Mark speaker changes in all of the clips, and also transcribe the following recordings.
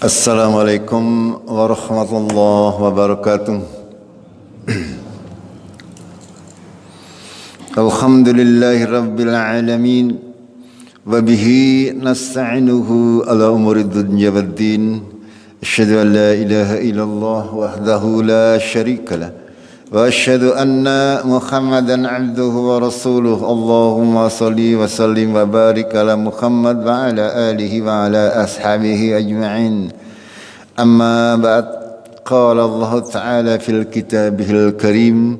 Speaker 1: Assalamualaikum warahmatullahi wabarakatuh. Alhamdulillahi rabbil alamin wa bihi nasta'inuhu ala umuri dunya waddin. Asyhadu an la ilaha illallah wahdahu la syarika lah wa asyhadu anna Muhammadan abduhu wa rasuluh. Allahumma salli wa sallim wa barik ala Muhammad wa ala alihi wa ala ashabihi ajma'in. Amma ba'd. Qala Allah Ta'ala fil kitabihil karim.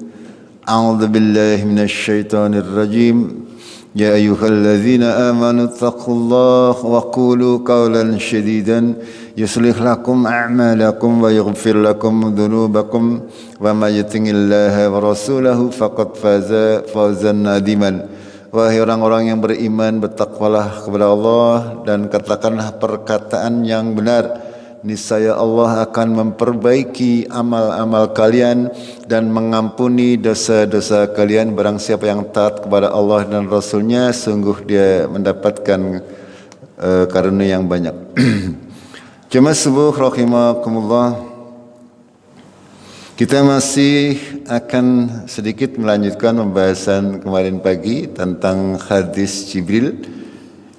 Speaker 1: A'udzu billahi minasy syaithanir rajim. Ya ayyuhalladzina amanu taqullaha wa qulu qawlan shadidan yuslih lakum a'malakum wa yaghfir lakum dhunubakum wa may yuti'illaha wa rasulahu faqad faza fawzan nadiman. Wahai orang-orang yang beriman, bertakwalah kepada Allah dan katakanlah perkataan yang benar. Niscaya Allah akan memperbaiki amal-amal kalian dan mengampuni dosa-dosa kalian. Barang siapa yang taat kepada Allah dan Rasulnya, sungguh dia mendapatkan karunia yang banyak. Jemaah subuh rahimakumullah, kita masih akan sedikit melanjutkan pembahasan kemarin pagi tentang hadis Jibril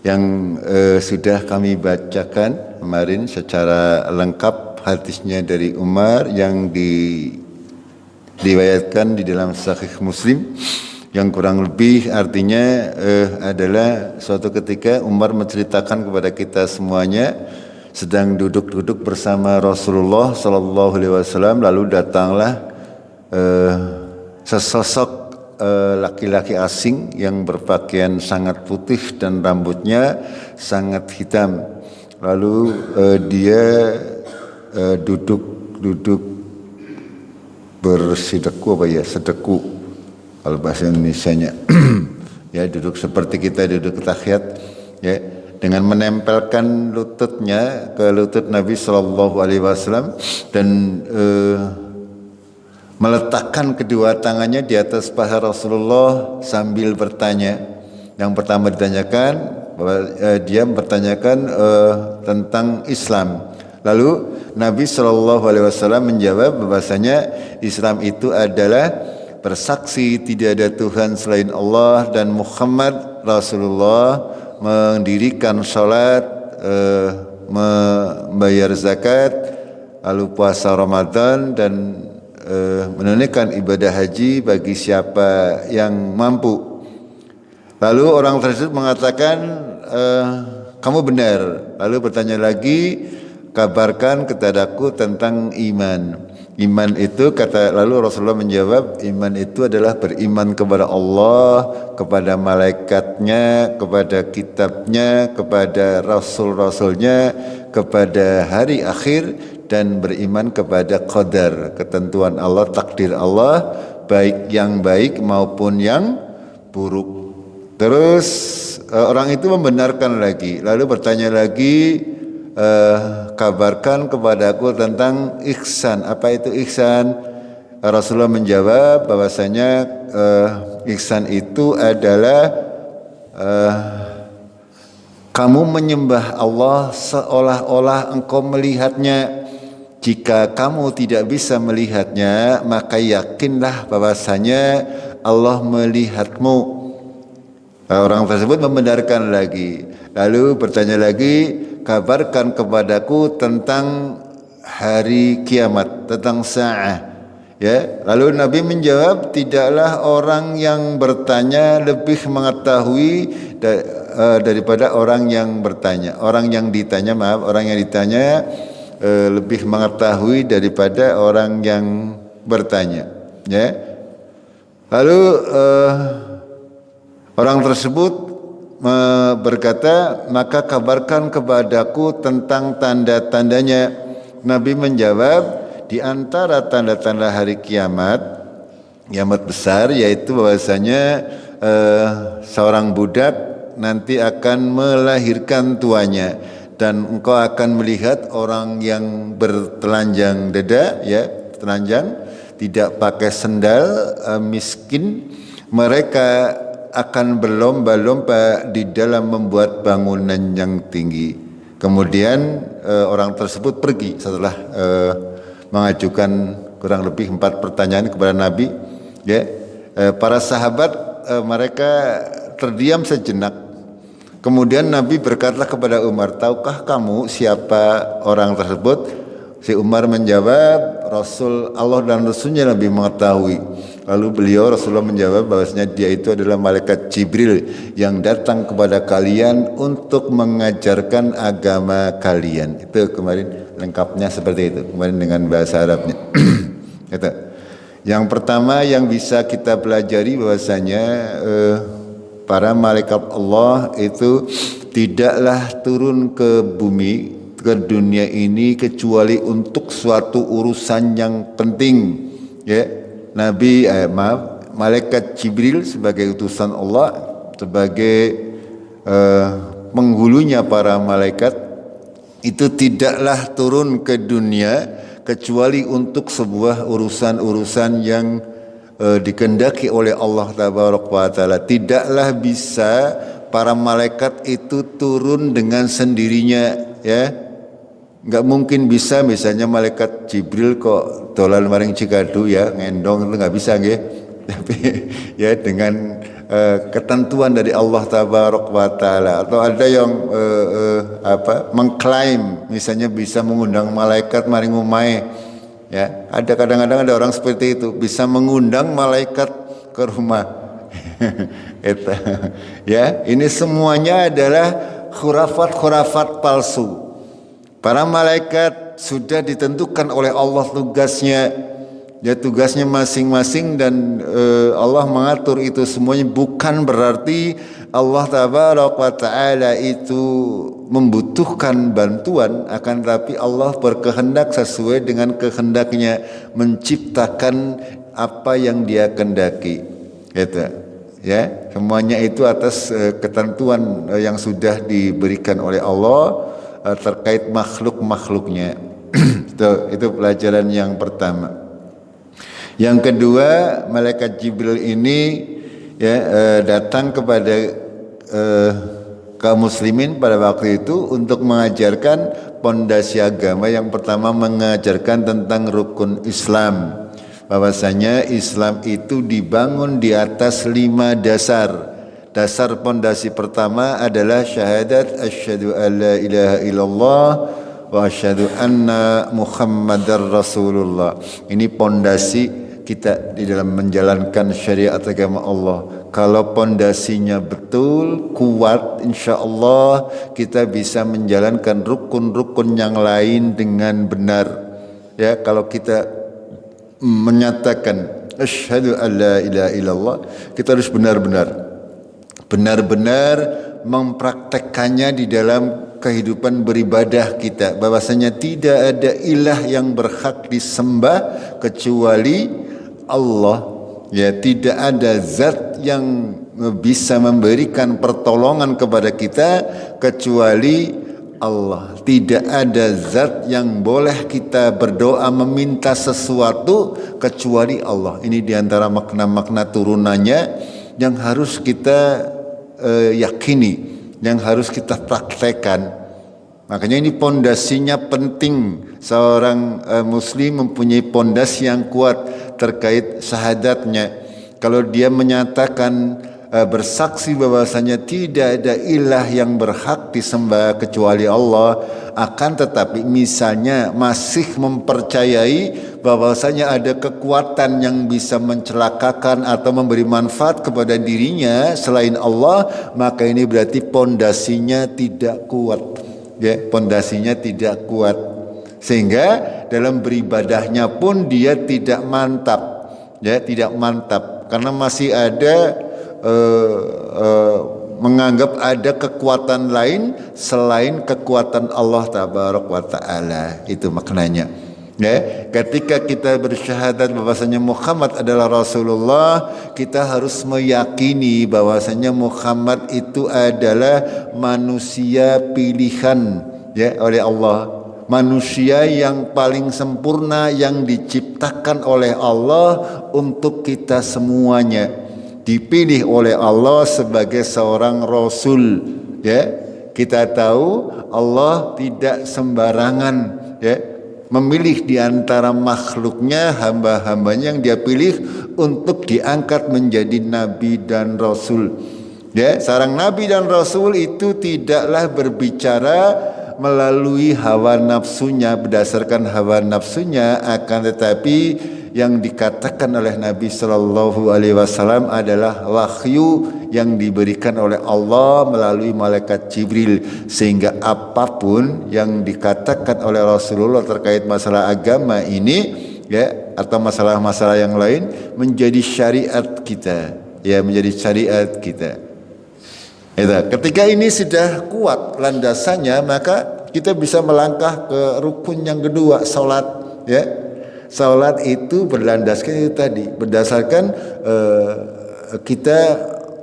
Speaker 1: yang sudah kami bacakan kemarin secara lengkap. Hadisnya dari Umar yang diriwayatkan di dalam Sahih Muslim, yang kurang lebih artinya adalah suatu ketika Umar menceritakan kepada kita semuanya sedang duduk-duduk bersama Rasulullah Sallallahu Alaihi Wasallam, lalu datanglah sesosok laki-laki asing yang berpakaian sangat putih dan rambutnya sangat hitam. Lalu dia duduk bersideku sedeku kalau bahasa Indonesianya. Ya, duduk seperti kita duduk tahiyat, ya, dengan menempelkan lututnya ke lutut Nabi Sallallahu Alaihi Wasallam dan meletakkan kedua tangannya di atas paha Rasulullah sambil bertanya. Yang pertama ditanyakan bahwa dia bertanyakan tentang Islam. Lalu Nabi Shallallahu Alaihi Wasallam menjawab bahwasanya Islam itu adalah bersaksi tidak ada Tuhan selain Allah dan Muhammad Rasulullah, mendirikan sholat, membayar zakat, lalu puasa Ramadan dan menunaikan ibadah haji bagi siapa yang mampu. Lalu orang tersebut mengatakan, kamu benar. Lalu bertanya lagi, kabarkan kepadaku tentang iman. Iman itu, lalu Rasulullah menjawab, iman itu adalah beriman kepada Allah, kepada malaikatnya, kepada kitabnya, kepada rasul-rasulnya, kepada hari akhir, dan beriman kepada qadar, ketentuan Allah, takdir Allah, baik yang baik maupun yang buruk. Terus orang itu membenarkan lagi, lalu bertanya lagi, kabarkan kepadaku tentang ihsan. Apa itu ihsan? Rasulullah menjawab bahwasanya ihsan itu adalah kamu menyembah Allah seolah-olah engkau melihatnya. Jika kamu tidak bisa melihatnya, maka yakinlah bahwasanya Allah melihatmu. Orang tersebut membenarkan lagi, lalu bertanya lagi, kabarkan kepadaku tentang hari kiamat, tentang sa'ah. Ya, lalu Nabi menjawab, tidaklah orang yang bertanya lebih mengetahui daripada orang yang bertanya. Orang yang ditanya lebih mengetahui daripada orang yang bertanya. Ya, lalu orang tersebut berkata, maka kabarkan kepadaku tentang tanda-tandanya. Nabi menjawab, di antara tanda-tanda hari kiamat besar, yaitu bahwasanya seorang budak nanti akan melahirkan tuanya, dan engkau akan melihat orang yang bertelanjang dada, ya, telanjang, tidak pakai sendal, miskin. Mereka akan berlomba-lomba di dalam membuat bangunan yang tinggi. Kemudian orang tersebut pergi setelah mengajukan kurang lebih 4 pertanyaan kepada Nabi. Ya, para sahabat mereka terdiam sejenak. Kemudian Nabi berkata kepada Umar, tahukah kamu siapa orang tersebut? Si Umar menjawab, Rasul Allah dan Rasulnya lebih mengetahui. Lalu Rasulullah menjawab bahwasanya dia itu adalah malaikat Jibril yang datang kepada kalian untuk mengajarkan agama kalian. Itu kemarin lengkapnya seperti itu, kemarin dengan bahasa Arabnya. Gitu. Yang pertama yang bisa kita pelajari bahwasanya para malaikat Allah itu tidaklah turun ke bumi, ke dunia ini kecuali untuk suatu urusan yang penting. Ya, malaikat Jibril sebagai utusan Allah, sebagai penghulunya para malaikat, itu tidaklah turun ke dunia kecuali untuk sebuah urusan-urusan yang dikehendaki oleh Allah Tabaraka wa Ta'ala. Tidaklah bisa para malaikat itu turun dengan sendirinya, ya. Nggak mungkin bisa misalnya malaikat Jibril kok dolan maring Cikadu ya ngendong, itu nggak bisa nggih. Tapi ya dengan ketentuan dari Allah Tabaraka wa Ta'ala. Atau ada yang mengklaim misalnya bisa mengundang malaikat maring omahe. Ya, ada kadang-kadang ada orang seperti itu bisa mengundang malaikat ke rumah. Ya, ini semuanya adalah khurafat-khurafat palsu. Para malaikat sudah ditentukan oleh Allah tugasnya, ya tugasnya masing-masing, dan Allah mengatur itu semuanya. Bukan berarti Allah Tabaraka wa Ta'ala itu membutuhkan bantuan, akan tetapi Allah berkehendak sesuai dengan kehendaknya, menciptakan apa yang Dia kehendaki. Gitu. Ya, semuanya itu atas ketentuan yang sudah diberikan oleh Allah terkait makhluk-makhluknya. Itu pelajaran yang pertama. Yang kedua, malaikat Jibril ini datang kepada kaum muslimin pada waktu itu untuk mengajarkan pondasi agama. Yang pertama mengajarkan tentang rukun Islam, bahwasanya Islam itu dibangun di atas 5 dasar. Dasar pondasi pertama adalah syahadat asyhadu an la ilaha illallah wa asyhadu anna Muhammadar Rasulullah. Ini pondasi kita di dalam menjalankan syariat agama Allah. Kalau pondasinya betul, kuat, insya Allah kita bisa menjalankan rukun-rukun yang lain dengan benar. Ya, kalau kita menyatakan asyhadu an la ilaha illallah, kita harus benar-benar mempraktekkannya di dalam kehidupan beribadah kita, bahwasanya tidak ada ilah yang berhak disembah kecuali Allah. Ya, tidak ada zat yang bisa memberikan pertolongan kepada kita kecuali Allah. Tidak ada zat yang boleh kita berdoa meminta sesuatu kecuali Allah. Ini diantara makna-makna turunannya yang harus kita yakini, yang harus kita praktekkan. Makanya ini pondasinya penting. Seorang muslim mempunyai pondasi yang kuat terkait syahadatnya. Kalau dia menyatakan bersaksi bahwasanya tidak ada ilah yang berhak disembah kecuali Allah, akan tetapi misalnya masih mempercayai bahwasanya ada kekuatan yang bisa mencelakakan atau memberi manfaat kepada dirinya selain Allah, maka ini berarti pondasinya tidak kuat. Ya, pondasinya tidak kuat, sehingga dalam beribadahnya pun dia tidak mantap. Ya, tidak mantap karena masih ada menganggap ada kekuatan lain selain kekuatan Allah Tabaraka wa Ta'ala. Itu maknanya. Ya, ketika kita bersyahadat bahwasanya Muhammad adalah Rasulullah, kita harus meyakini bahwasanya Muhammad itu adalah manusia pilihan ya oleh Allah, manusia yang paling sempurna yang diciptakan oleh Allah untuk kita semuanya, dipilih oleh Allah sebagai seorang rasul ya, Kita tahu Allah tidak sembarangan ya memilih di antara makhluknya, hamba-hambanya yang dia pilih untuk diangkat menjadi nabi dan rasul. Ya, seorang nabi dan rasul itu tidaklah berbicara melalui hawa nafsunya, berdasarkan hawa nafsunya, akan tetapi yang dikatakan oleh Nabi Shallallahu Alaihi Wasallam adalah wahyu yang diberikan oleh Allah melalui malaikat Jibril, sehingga apapun yang dikatakan oleh Rasulullah terkait masalah agama ini ya atau masalah-masalah yang lain menjadi syariat kita, ya menjadi syariat kita. Ketika ini sudah kuat landasannya, maka kita bisa melangkah ke rukun yang kedua, salat ya. Salat itu berlandaskan itu tadi, berdasarkan kita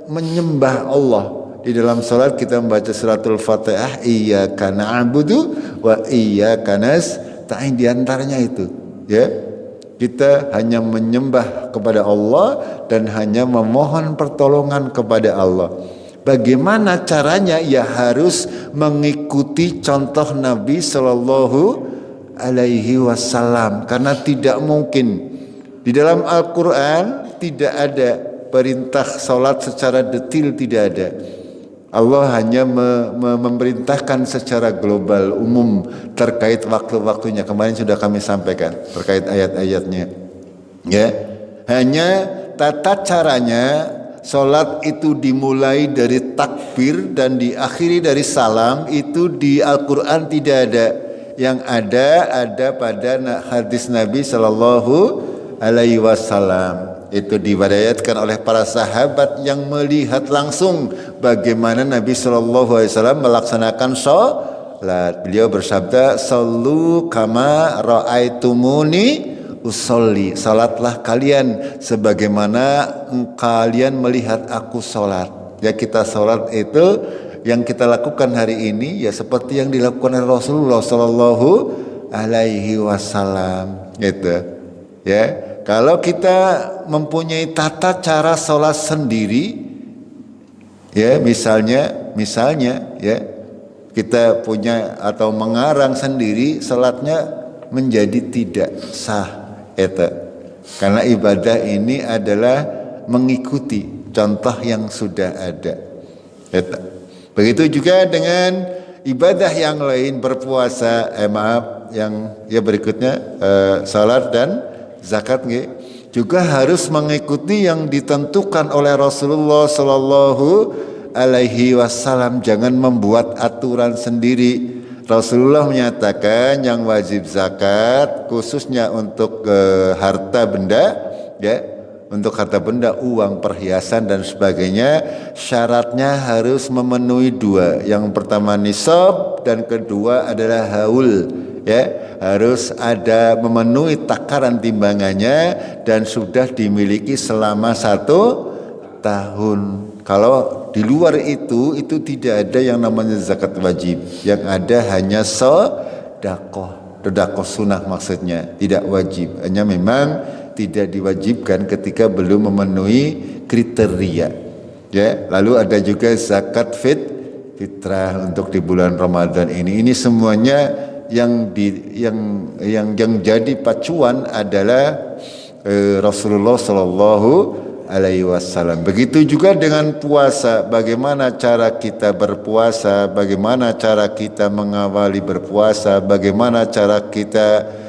Speaker 1: menyembah Allah. Di dalam salat kita membaca suratul Fatihah, iyyaka na'budu wa iyyaka nasta'in, di antaranya itu ya. Kita hanya menyembah kepada Allah dan hanya memohon pertolongan kepada Allah. Bagaimana caranya? Ya harus mengikuti contoh Nabi Sallallahu Alaihi Wasallam, karena tidak mungkin di dalam Al-Quran tidak ada perintah salat secara detail, tidak ada. Allah hanya memerintahkan secara global umum terkait waktu-waktunya. Kemarin sudah kami sampaikan terkait ayat-ayatnya. Ya, hanya tata caranya. Salat itu dimulai dari takbir dan diakhiri dari salam, itu di Al-Quran tidak ada. Yang ada pada hadis Nabi Sallallahu Alaihi Wasallam. Itu diriwayatkan oleh para sahabat yang melihat langsung bagaimana Nabi Sallallahu Alaihi Wasallam melaksanakan salat. Beliau bersabda, "Sallu kama ra'aitumuni usolli." Salatlah kalian sebagaimana kalian melihat aku salat. Ya, kita salat itu yang kita lakukan hari ini ya seperti yang dilakukan oleh Rasulullah Sallallahu Alaihi Wasallam gitu ya. Kalau kita mempunyai tata cara sholat sendiri ya, misalnya ya kita punya atau mengarang sendiri, sholatnya menjadi tidak sah itu, karena ibadah ini adalah mengikuti contoh yang sudah ada itu. Begitu juga dengan ibadah yang lain, berpuasa, yang ya berikutnya salat dan zakat juga harus mengikuti yang ditentukan oleh Rasulullah Sallallahu Alaihi Wasallam. Jangan membuat aturan sendiri. Rasulullah menyatakan yang wajib zakat khususnya untuk harta benda ya. Untuk harta benda, uang, perhiasan dan sebagainya, syaratnya harus memenuhi dua. Yang pertama nisab dan kedua adalah haul. Ya, harus ada memenuhi takaran timbangannya dan sudah dimiliki selama 1 tahun. Kalau di luar itu tidak ada yang namanya zakat wajib. Yang ada hanya sedekah sunnah maksudnya, tidak wajib. Hanya memang tidak diwajibkan ketika belum memenuhi kriteria. Ya, lalu ada juga zakat fitrah untuk di bulan Ramadan ini. Ini semuanya yang jadi pacuan adalah Rasulullah Sallallahu Alaihi Wasallam. Begitu juga dengan puasa. Bagaimana cara kita berpuasa? Bagaimana cara kita mengawali berpuasa? Bagaimana cara kita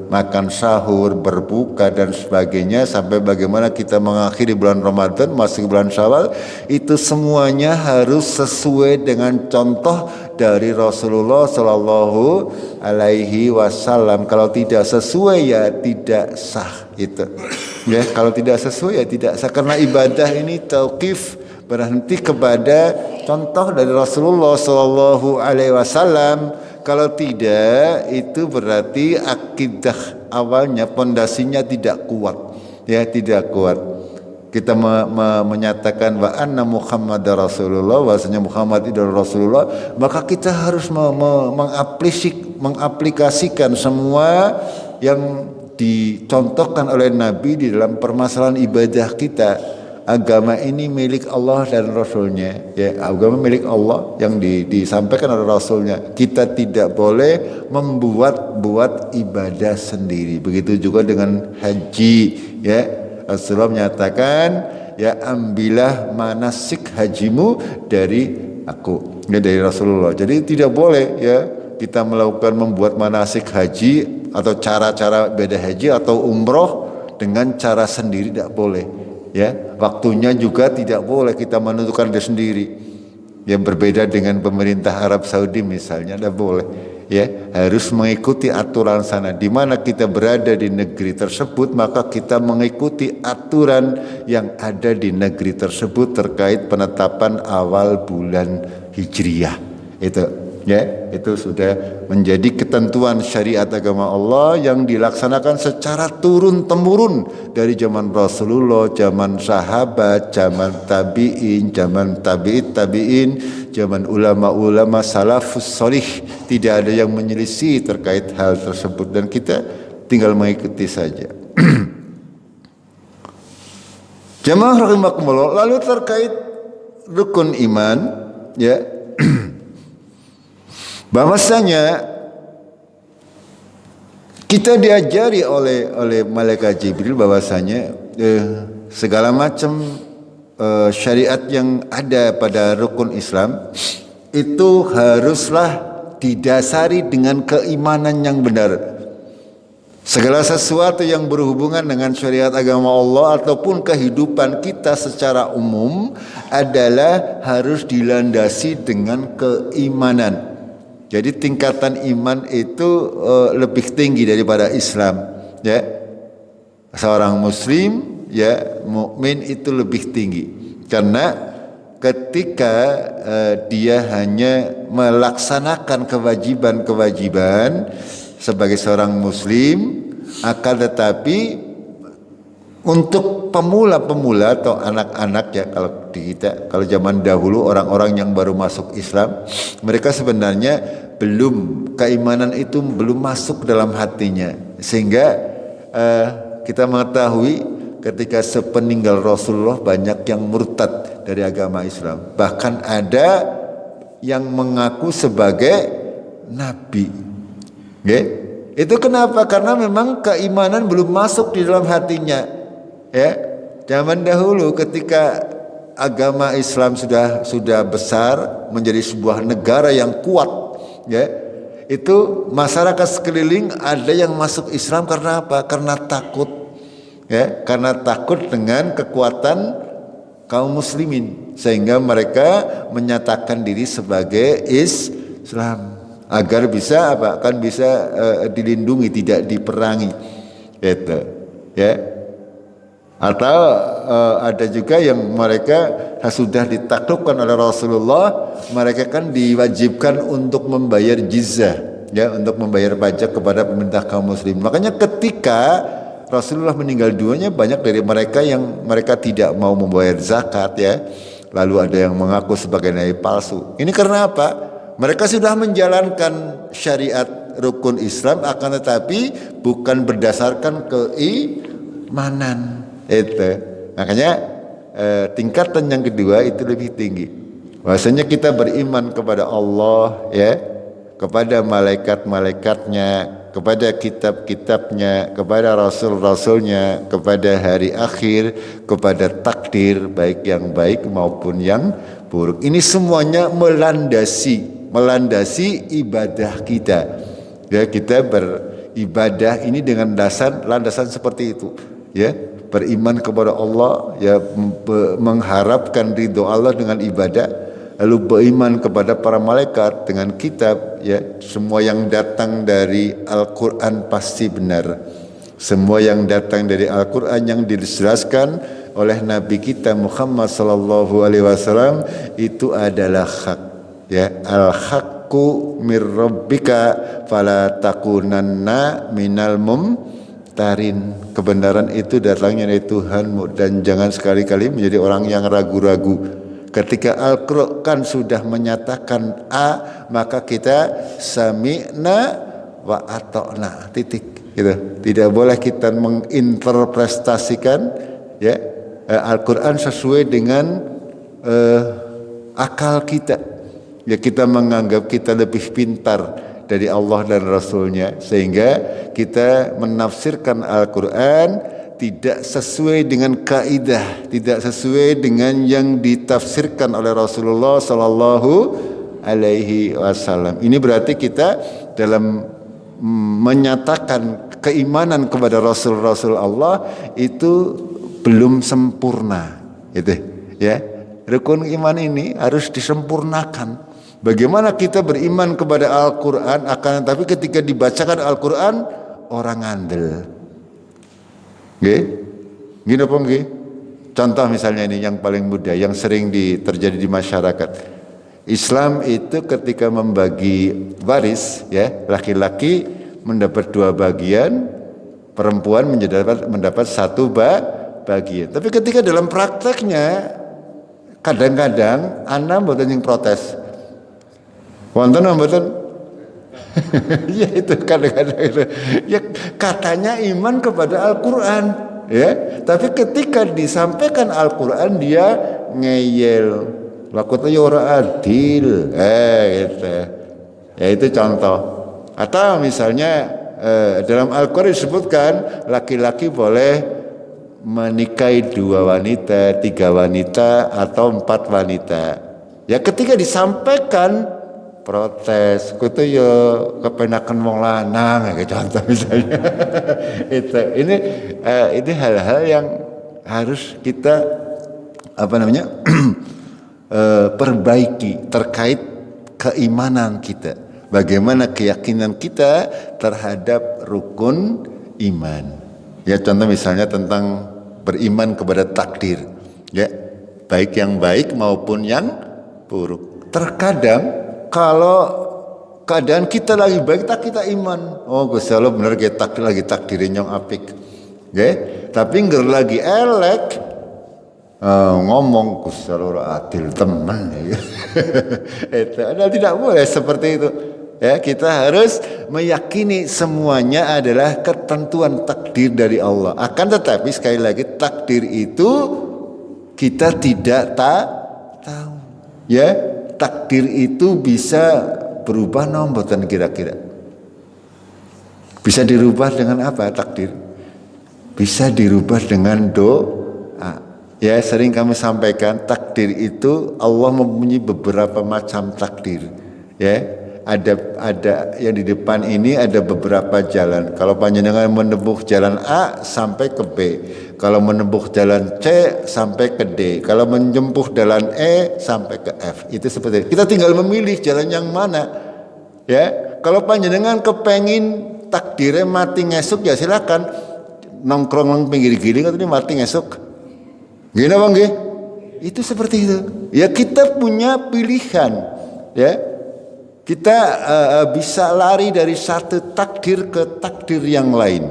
Speaker 1: makan sahur, berbuka dan sebagainya, sampai bagaimana kita mengakhiri bulan Ramadan masuk bulan Syawal, itu semuanya harus sesuai dengan contoh dari Rasulullah Sallallahu Alaihi Wasallam. Kalau tidak sesuai ya tidak sah itu. Ya, kalau tidak sesuai ya tidak sah, karena ibadah ini tauqif, berhenti kepada contoh dari Rasulullah Sallallahu Alaihi Wasallam. Kalau tidak, itu berarti akidah awalnya, pondasinya tidak kuat. Ya, tidak kuat. Kita menyatakan wa anna Muhammad Rasulullah, bahwasanya Muhammad itu Rasulullah, maka kita harus mengaplikasikan semua yang dicontohkan oleh Nabi di dalam permasalahan ibadah kita. agama ini milik Allah dan Rasulnya, ya, agama milik Allah yang disampaikan oleh Rasulnya. Kita tidak boleh membuat ibadah sendiri. Begitu juga dengan haji, ya. Rasulullah menyatakan, ya, ambillah manasik hajimu dari aku, ya, dari Rasulullah. Jadi tidak boleh, ya, kita membuat manasik haji atau cara-cara ibadah haji atau umroh dengan cara sendiri, tidak boleh. Ya, waktunya juga tidak boleh kita menentukan dia sendiri. Yang berbeda dengan pemerintah Arab Saudi misalnya, tidak boleh. Ya, harus mengikuti aturan sana. Di mana kita berada di negeri tersebut, maka kita mengikuti aturan yang ada di negeri tersebut terkait penetapan awal bulan Hijriah. Itu, ya, itu sudah menjadi ketentuan syariat agama Allah yang dilaksanakan secara turun-temurun dari zaman Rasulullah, zaman sahabat, zaman tabi'in, zaman tabi'in, zaman ulama-ulama salafus sholih. Tidak ada yang menyelisih terkait hal tersebut dan kita tinggal mengikuti saja. Jamaah rahimakumullah, lalu terkait rukun iman, ya, bahwasanya kita diajari oleh malaikat Jibril bahwasanya segala macam syariat yang ada pada rukun Islam itu haruslah didasari dengan keimanan yang benar. Segala sesuatu yang berhubungan dengan syariat agama Allah ataupun kehidupan kita secara umum adalah harus dilandasi dengan keimanan. Jadi tingkatan iman itu lebih tinggi daripada Islam, ya. Seorang muslim, ya, mukmin itu lebih tinggi karena ketika dia hanya melaksanakan kewajiban-kewajiban sebagai seorang muslim, akan tetapi untuk pemula-pemula atau anak-anak, ya, kalau zaman dahulu orang-orang yang baru masuk Islam, mereka sebenarnya keimanan itu belum masuk dalam hatinya, sehingga kita mengetahui ketika sepeninggal Rasulullah banyak yang murtad dari agama Islam, bahkan ada yang mengaku sebagai nabi. Okay? Itu kenapa? Karena memang keimanan belum masuk di dalam hatinya. Ya, zaman dahulu ketika agama Islam sudah besar menjadi sebuah negara yang kuat, ya, itu masyarakat sekeliling ada yang masuk Islam karena apa? Karena takut, ya, karena takut dengan kekuatan kaum muslimin, sehingga mereka menyatakan diri sebagai Islam agar bisa apa? Kan bisa dilindungi, tidak diperangi, gitu, ya. Atau ada juga yang mereka sudah ditaklukkan oleh Rasulullah, mereka kan diwajibkan untuk membayar jizyah, ya, untuk membayar pajak kepada pemerintah kaum muslim. Makanya ketika Rasulullah meninggal dunia, banyak dari mereka yang mereka tidak mau membayar zakat, ya. Lalu ada yang mengaku sebagai nabi palsu. Ini karena apa? Mereka sudah menjalankan syariat rukun Islam, akan tetapi bukan berdasarkan keimanan. Itu makanya tingkatan yang kedua itu lebih tinggi. Bahwasanya kita beriman kepada Allah, ya, kepada malaikat-malaikatnya, kepada kitab-kitabnya, kepada rasul-rasulnya, kepada hari akhir, kepada takdir baik yang baik maupun yang buruk. Ini semuanya melandasi ibadah kita. Ya, kita beribadah ini dengan landasan seperti itu, ya. Beriman kepada Allah, ya, mengharapkan ridho Allah dengan ibadah, lalu beriman kepada para malaikat dengan kitab, ya, semua yang datang dari Al-Quran pasti benar, semua yang datang dari Al-Quran yang dijelaskan oleh Nabi kita Muhammad sallallahu alaihi wasallam itu adalah hak, ya. Al-haqqu mir rabbika fala takunanna minal tarin. Kebenaran itu datangnya dari Tuhanmu dan jangan sekali-kali menjadi orang yang ragu-ragu. Ketika Al-Quran sudah menyatakan A, maka kita sami'na wa ata'na, titik, gitu. Tidak boleh kita menginterpretasikan, ya, Al-Quran sesuai dengan akal kita. Ya, kita menganggap kita lebih pintar dari Allah dan Rasulnya, sehingga kita menafsirkan Al-Quran tidak sesuai dengan kaidah, tidak sesuai dengan yang ditafsirkan oleh Rasulullah Sallallahu Alaihi Wasallam. Ini berarti kita dalam menyatakan keimanan kepada Rasul-Rasul Allah itu belum sempurna, itu ya. Rukun iman ini harus disempurnakan. Bagaimana kita beriman kepada Al-Quran, akan tapi ketika dibacakan Al-Quran orang ngandel. Gini apa nggih? Contoh misalnya ini yang paling mudah, yang sering terjadi di masyarakat. Islam itu ketika membagi waris, ya, laki-laki mendapat 2 bagian, perempuan mendapat 1 bagian. Tapi ketika dalam prakteknya kadang-kadang anak mboten yang protes. Wonten mboten? Ya itu kadang-kadang itu. Ya katanya iman kepada Al-Quran, ya. Tapi ketika disampaikan Al-Quran dia ngeyel. Lakutnya ora adil. Gitu. Ya itu contoh. Atau misalnya dalam Al-Quran disebutkan laki-laki boleh menikahi 2 wanita, 3 wanita, atau 4 wanita. Ya ketika disampaikan protes, kutu yo kepenakan wong lanang, kayak contoh misalnya. Ini hal-hal yang harus kita perbaiki terkait keimanan kita. Bagaimana keyakinan kita terhadap rukun iman. Ya contoh misalnya tentang beriman kepada takdir, ya baik yang baik maupun yang buruk. Terkadang kalau keadaan kita lagi baik, tak kita iman. Oh Gusti Allah bener kita lagi takdirin yang apik, ya. Tapi nggak lagi elek, ngomong Gusti Allah adil teman. Itu tidak boleh seperti itu. Ya, kita harus meyakini semuanya adalah ketentuan takdir dari Allah. Akan tetapi sekali lagi takdir itu kita tidak tahu. Ya, takdir itu bisa berubah mboten kira-kira. Bisa dirubah dengan apa takdir? Bisa dirubah dengan doa. Ya, sering kami sampaikan takdir itu Allah mempunyai beberapa macam takdir. Ya. Ada yang di depan ini ada beberapa jalan. Kalau panjenengan menempuh jalan A sampai ke B, kalau menempuh jalan C sampai ke D, kalau menempuh jalan E sampai ke F. Itu seperti itu. Kita tinggal memilih jalan yang mana. Ya, kalau panjenengan kepengin takdirnya mati ngesuk, ya silakan nongkrong nang pinggir giling atau mati ngesuk. Gini bang, itu seperti itu. Ya kita punya pilihan. Ya. Kita bisa lari dari satu takdir ke takdir yang lain.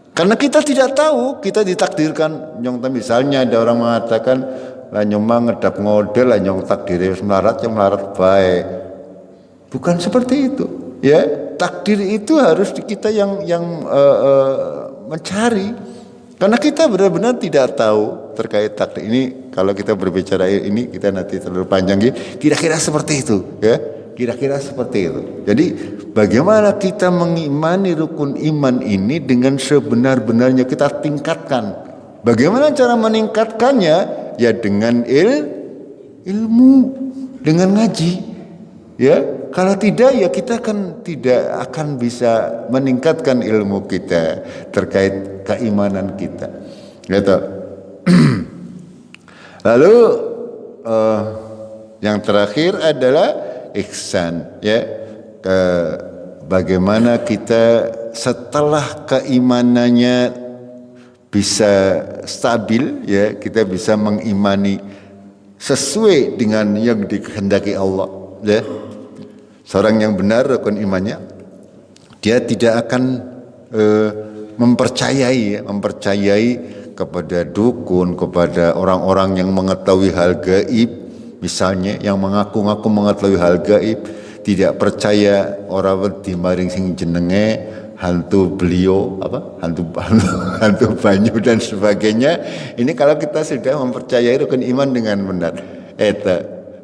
Speaker 1: Karena kita tidak tahu, kita ditakdirkan. Misalnya ada orang mengatakan, lah nyomang ngedap ngodel, lah nyong takdirnya melarat, yang melarat baik. Bukan seperti itu. Ya, takdir itu harus kita yang mencari. Karena kita benar-benar tidak tahu terkait takdir ini. Kalau kita berbicara ini, kita nanti terlalu panjang. Kira-kira seperti itu, ya. Kira-kira seperti itu. Jadi bagaimana kita mengimani rukun iman ini dengan sebenar-benarnya kita tingkatkan. Bagaimana cara meningkatkannya? Ya dengan ilmu, dengan ngaji. Ya, kalau tidak ya kita tidak akan bisa meningkatkan ilmu kita terkait keimanan kita. Gitu. Lalu yang terakhir adalah ihsan, ya. Bagaimana kita setelah keimanannya bisa stabil, ya, kita bisa mengimani sesuai dengan yang dikehendaki Allah, ya. Seorang yang benar rukun imannya, dia tidak akan mempercayai kepada dukun, kepada orang-orang yang mengetahui hal gaib. Misalnya yang mengaku-ngaku mengetahui hal gaib, tidak percaya orang wedi maring sing jenenge, hantu beliau hantu banyu dan sebagainya. Ini kalau kita sudah mempercayai rukun iman dengan benar,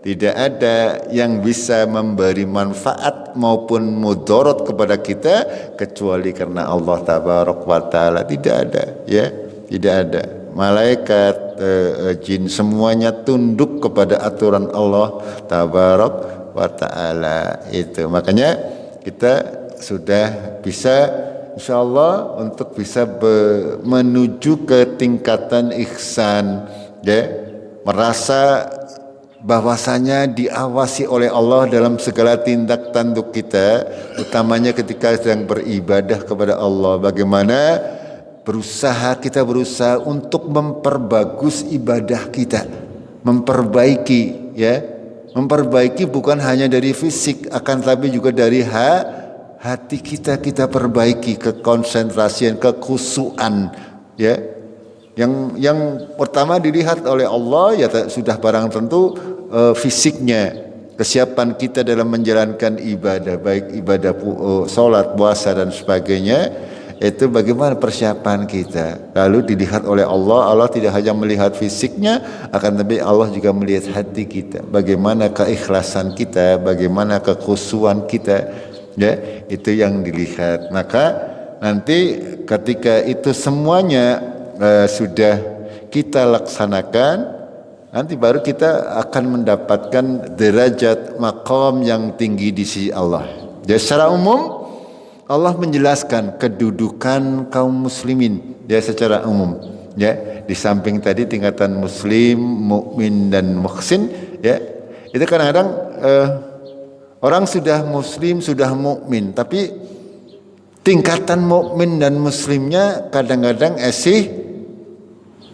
Speaker 1: tidak ada yang bisa memberi manfaat maupun mudarat kepada kita kecuali karena Allah tabaraka wa taala. Tidak ada, ya, tidak ada. Malaikat, jin semuanya tunduk kepada aturan Allah tabaraka wa taala itu. Makanya kita sudah bisa insyaallah untuk bisa menuju ke tingkatan ihsan, ya, merasa bahwasanya diawasi oleh Allah dalam segala tindak tanduk kita, utamanya ketika sedang beribadah kepada Allah. Bagaimana kita berusaha untuk memperbagus ibadah kita, memperbaiki, ya, memperbaiki bukan hanya dari fisik, akan tapi juga dari hati kita perbaiki, kekonsentrasian, kekhusyuan, ya. Yang pertama dilihat oleh Allah ya sudah barang tentu fisiknya, kesiapan kita dalam menjalankan ibadah, baik ibadah sholat, puasa dan sebagainya, itu bagaimana persiapan kita. Lalu dilihat oleh Allah. Allah tidak hanya melihat fisiknya, akan tapi Allah juga melihat hati kita, bagaimana keikhlasan kita, bagaimana kekhusyuan kita, ya, itu yang dilihat. Maka nanti ketika itu semuanya sudah kita laksanakan, nanti baru kita akan mendapatkan derajat maqam yang tinggi di sisi Allah. Jadi secara umum Allah menjelaskan kedudukan kaum muslimin, ya, secara umum, ya, di samping tadi tingkatan muslim, mukmin dan muhsin, ya, itu kadang-kadang orang sudah muslim, sudah mukmin, tapi tingkatan mukmin dan muslimnya kadang-kadang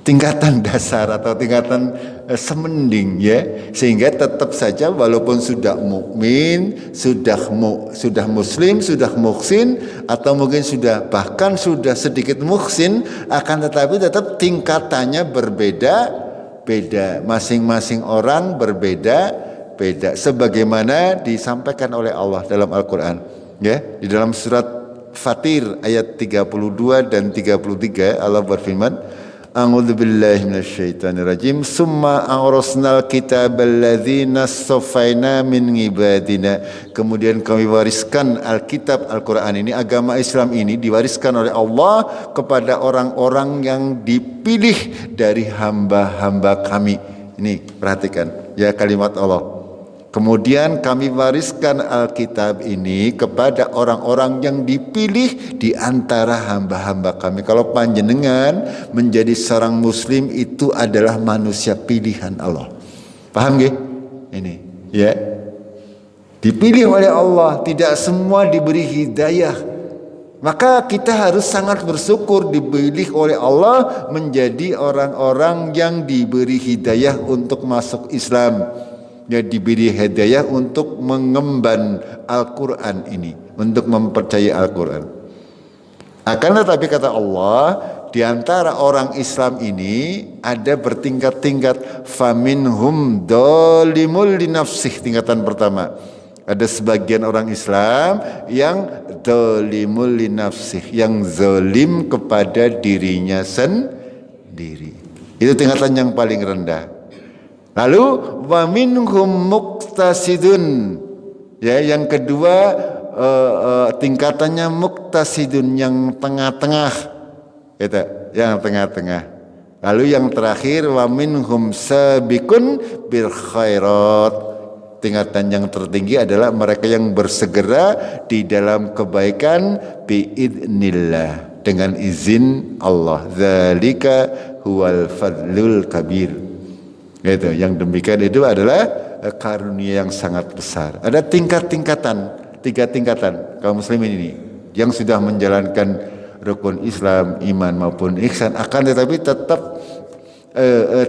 Speaker 1: tingkatan dasar atau tingkatan semending, ya, sehingga tetap saja walaupun sudah mukmin, sudah muslim, sudah muhsin, atau mungkin bahkan sudah sedikit muhsin, akan tetapi tetap tingkatannya berbeda, masing-masing orang berbeda, sebagaimana disampaikan oleh Allah dalam Al-Qur'an, ya, di dalam surat Fatir ayat 32 dan 33 Allah berfirman, A'udzubillahi minasyaitonirrajim. Summa awrasnal kitabal ladzina astafaina min ibadina. Kemudian kami wariskan Alkitab, Al-Qur'an ini, agama Islam ini diwariskan oleh Allah kepada orang-orang yang dipilih dari hamba-hamba kami. Ini perhatikan, ya, kalimat Allah. Kemudian kami wariskan Alkitab ini kepada orang-orang yang dipilih di antara hamba-hamba kami. Kalau panjenengan menjadi seorang muslim itu adalah manusia pilihan Allah. Paham nggih? Ini, ya. Dipilih oleh Allah, tidak semua diberi hidayah. Maka kita harus sangat bersyukur dipilih oleh Allah menjadi orang-orang yang diberi hidayah untuk masuk Islam. Ya, diberi hidayah untuk mengemban Al-Quran ini, untuk mempercayai Al-Quran. Akan tetapi kata Allah, di antara orang Islam ini ada bertingkat-tingkat. Faminhum dolimul linafsih, tingkatan pertama. Ada sebagian orang Islam yang dolimul linafsih, yang zalim kepada dirinya sendiri. Itu tingkatan yang paling rendah. Lalu wa minhum muqtasidun, ya, yang kedua tingkatannya muqtasidun, yang tengah-tengah, gitu, yang tengah-tengah. Lalu yang terakhir wa minhum sabiqun bil khairat, tingkatan yang tertinggi adalah mereka yang bersegera di dalam kebaikan biidznillah, dengan izin Allah. Dzalika huwal fadlul kabir. Itu, yang demikian itu adalah karunia yang sangat besar. Ada tingkat-tingkatan, 3 tingkatan kaum muslimin ini yang sudah menjalankan rukun Islam, iman maupun ihsan, akan tetapi tetap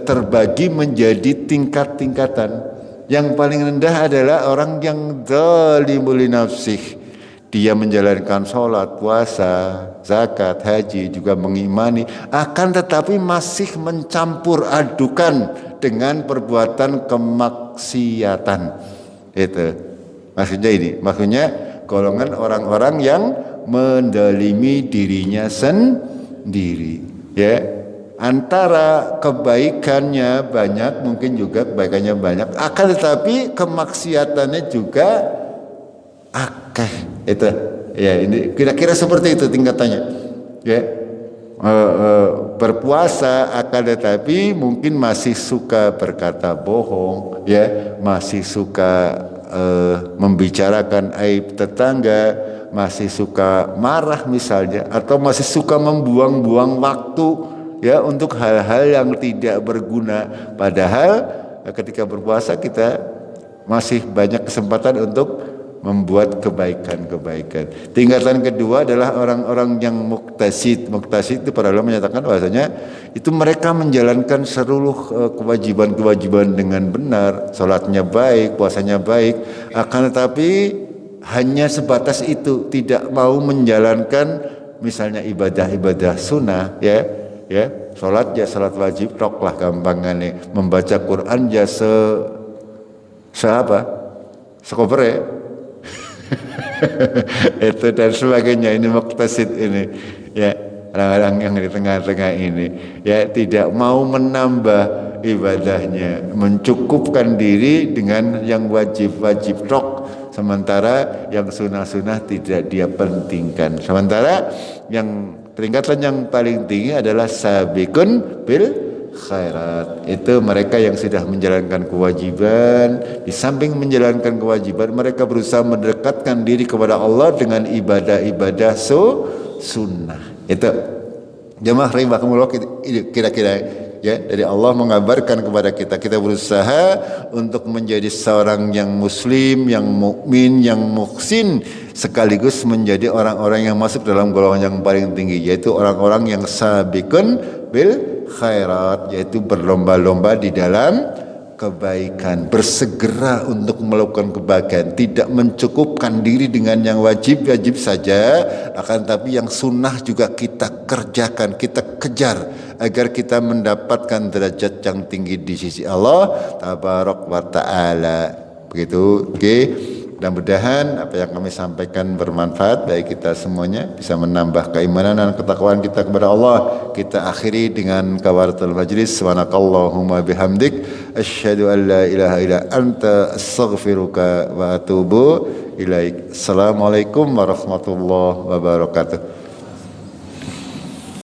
Speaker 1: terbagi menjadi tingkat-tingkatan. Yang paling rendah adalah orang yang zalimul nafsih. Dia menjalankan sholat, puasa, zakat, haji, juga mengimani, akan tetapi masih mencampur adukan dengan perbuatan kemaksiatan. Itu maksudnya golongan orang-orang yang mendalimi dirinya sendiri. Ya, antara kebaikannya banyak, mungkin juga kebaikannya banyak, akan tetapi kemaksiatannya juga akeh. Itu ya, ini kira-kira seperti itu tingkatannya. Ya, berpuasa akan tetapi mungkin masih suka berkata bohong, ya, masih suka membicarakan aib tetangga, masih suka marah misalnya, atau masih suka membuang-buang waktu, ya, untuk hal-hal yang tidak berguna. Padahal ketika berpuasa kita masih banyak kesempatan untuk membuat kebaikan-kebaikan. Tingkatan kedua adalah orang-orang yang muktasid. Muktasid itu para ulama menyatakan bahwasanya itu mereka menjalankan seluruh kewajiban-kewajiban dengan benar, salatnya baik, puasanya baik, akan tetapi hanya sebatas itu, tidak mau menjalankan misalnya ibadah-ibadah sunnah, ya, salat ya salat wajib tok lah gampangannya, membaca Quran ya sekoper ya. Itu dan sebagainya. Ini muktasid ini, ya, orang-orang yang di tengah-tengah ini, ya, tidak mau menambah ibadahnya, mencukupkan diri dengan yang wajib-wajib tok, sementara yang sunnah-sunnah tidak dia pentingkan. Sementara yang tingkatan yang paling tinggi adalah sabiqun bil khairat. Itu mereka yang sudah menjalankan kewajiban. Di samping menjalankan kewajiban, mereka berusaha mendekatkan diri kepada Allah dengan ibadah-ibadah sunnah. Itu jemaah rahimakumullah, kira-kira, ya, dari Allah mengabarkan kepada kita, kita berusaha untuk menjadi seorang yang muslim, yang mukmin, yang muhsin, sekaligus menjadi orang-orang yang masuk dalam golongan yang paling tinggi, yaitu orang-orang yang sabiqun bil khairat, yaitu berlomba-lomba di dalam kebaikan, bersegera untuk melakukan kebaikan, tidak mencukupkan diri dengan yang wajib-wajib saja, akan tapi yang sunnah juga kita kerjakan, kita kejar agar kita mendapatkan derajat yang tinggi di sisi Allah tabarak wa ta'ala. Begitu, oke. Mudah-mudahan apa yang kami sampaikan bermanfaat bagi kita semuanya, bisa menambah keimanan dan ketakwaan kita kepada Allah. Kita akhiri dengan kafaratul majlis. Subhanakallahumma bihamdik asyhadu an la ilaha illa anta astaghfiruka wa atubu ilaik. Assalamualaikum warahmatullahi wabarakatuh.